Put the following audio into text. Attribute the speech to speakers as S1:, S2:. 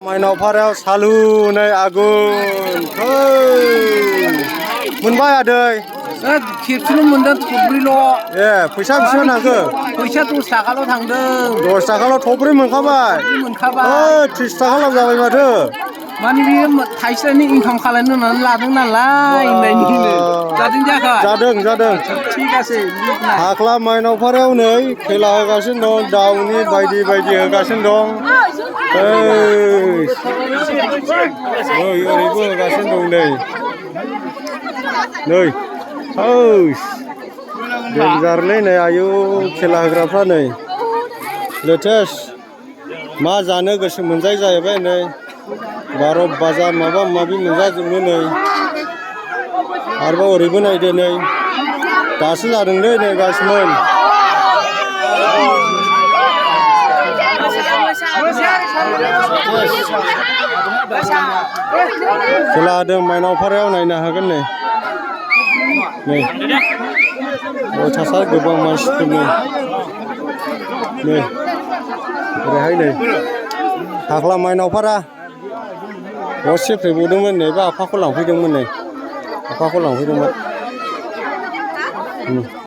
S1: माइनाव फारायाव सालु नै आगुन मोनबाय आदै
S2: खेबसेनो मोनदों थब्रैल'
S1: ए फैसा बेसेबां थांखो
S2: फैसा 10 थाखाल' थांदों
S1: 10 थाखाल' थब्रै मोनखाबाय
S2: मोनखाबाय
S1: 30 थाखा लाब जाबाय माथो
S2: माने बियो थाइसेनि इनकाम खालामनो होननानै लादों नालाय होननायनिनो जादों जायाखै
S1: जादों
S2: थिग আছে
S1: फाख्ला माइनाव फारायाव नै खेला होगासिनो दं दाउनि बायदि बायदि होगासिनो दं ओरैबो होगासिनो दं नै देनजारलै नै आयु खेला होग्राफ्रा नै लेटेस्ट मा जानो गोसो मोनजायो जाहैबाय नै 12 बाजा माबा माबि मोनजाजोबो नै आरोबाव ओरैबो नायदो नै दासो जादोंलै नै गासिमोन खेला होदों माइनाव फारायाव नायनो हागोन नै अयथासार गोबां मानसिफोर नै ओरैहाय नै फाग्ला माइनाव फारा दसे फैबावदोंमोन नै बा आफाखौ लांफैदोंमोन